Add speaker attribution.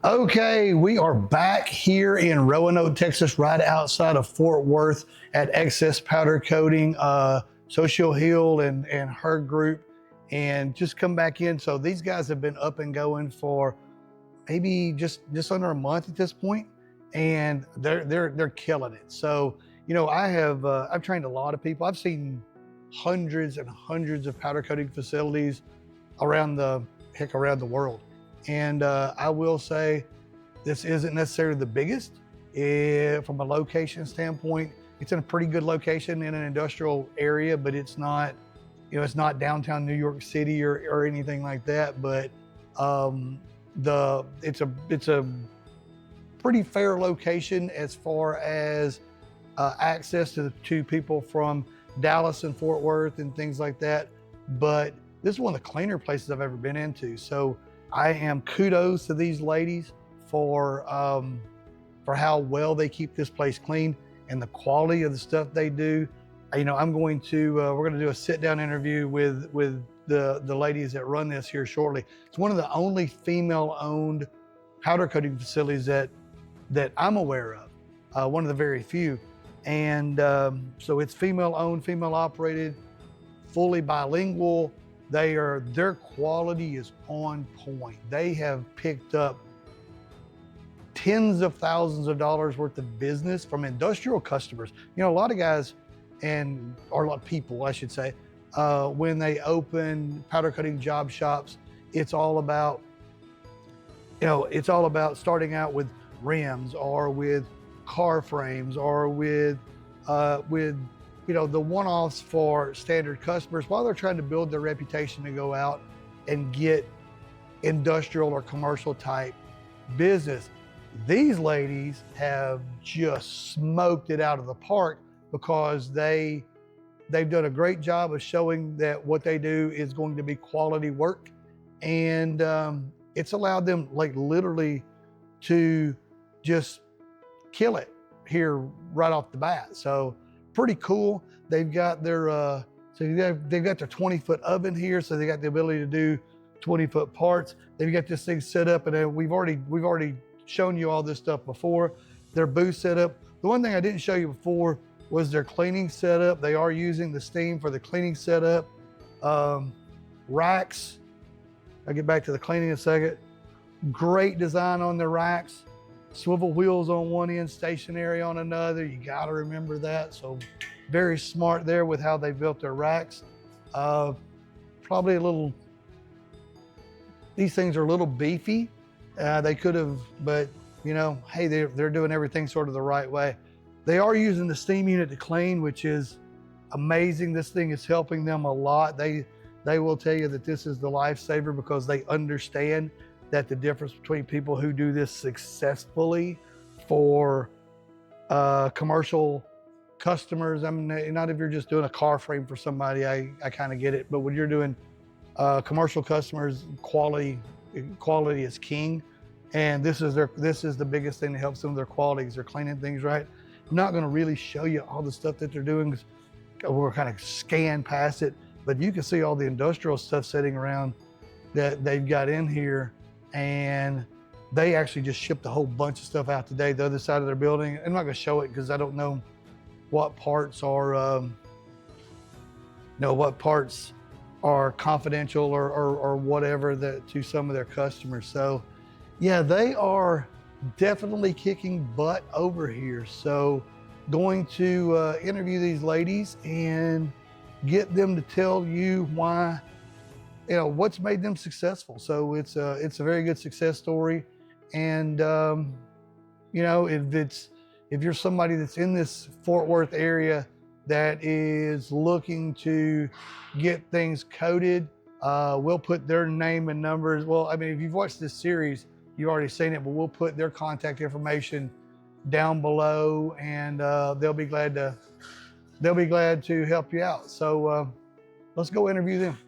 Speaker 1: Okay, we are back here in Roanoke, Texas, right outside of Fort Worth at Excess Powder Coating, Social Hill and her group, and just come back in. So these guys have been up and going for maybe just under a month at this point, and they're killing it. So I've trained a lot of people. I've seen hundreds and hundreds of powder coating facilities around the world. And I will say this isn't necessarily the biggest. From a location standpoint, it's in a pretty good location in an industrial area, but it's not, it's not downtown New York City or anything like that. But it's a pretty fair location as far as access to people from Dallas and Fort Worth and things like that. But this is one of the cleaner places I've ever been into. So I am kudos to these ladies for how well they keep this place clean and the quality of the stuff they do. We're going to do a sit-down interview with the ladies that run this here shortly. It's one of the only female-owned powder coating facilities that I'm aware of, one of the very few. And so it's female-owned, female-operated, fully bilingual. Their quality is on point. They have picked up tens of thousands of dollars worth of business from industrial customers. A lot of guys or a lot of people, I should say, when they open powder coating job shops, it's all about starting out with rims or with car frames or with the one-offs for standard customers while they're trying to build their reputation to go out and get industrial or commercial type business. These ladies have just smoked it out of the park because they've done a great job of showing that what they do is going to be quality work. And it's allowed them literally to just kill it here right off the bat. So pretty cool. They've got their 20-foot oven here, so they got the ability to do 20-foot parts. They've got this thing set up, and we've already shown you all this stuff before. Their booth setup. The one thing I didn't show you before was their cleaning setup. They are using the steam for the cleaning setup. Racks. I'll get back to the cleaning in a second. Great design on the racks. Swivel wheels on one end, stationary on another. You got to remember that. So very smart there with how they built their racks. Probably these things are a little beefy. They could have, but hey, they're doing everything sort of the right way. They are using the steam unit to clean, which is amazing. This thing is helping them a lot. They will tell you that this is the lifesaver because they understand that the difference between people who do this successfully for commercial customers, I mean, not if you're just doing a car frame for somebody, I kind of get it, but when you're doing commercial customers, quality is king, and this is the biggest thing that helps them with their quality is they're cleaning things right. I'm not going to really show you all the stuff that they're doing because we're kind of scan past it, but you can see all the industrial stuff sitting around that they've got in here. And they actually just shipped a whole bunch of stuff out today, the other side of their building. I'm not going to show it because I don't know what parts are, confidential or whatever to some of their customers. So, yeah, they are definitely kicking butt over here. So, going to interview these ladies and get them to tell you why. What's made them successful. So it's a very good success story. And if you're somebody that's in this Fort Worth area that is looking to get things coated, we'll put their name and numbers. Well, I mean, if you've watched this series, you've already seen it, but we'll put their contact information down below, and they'll be glad to help you out. So let's go interview them.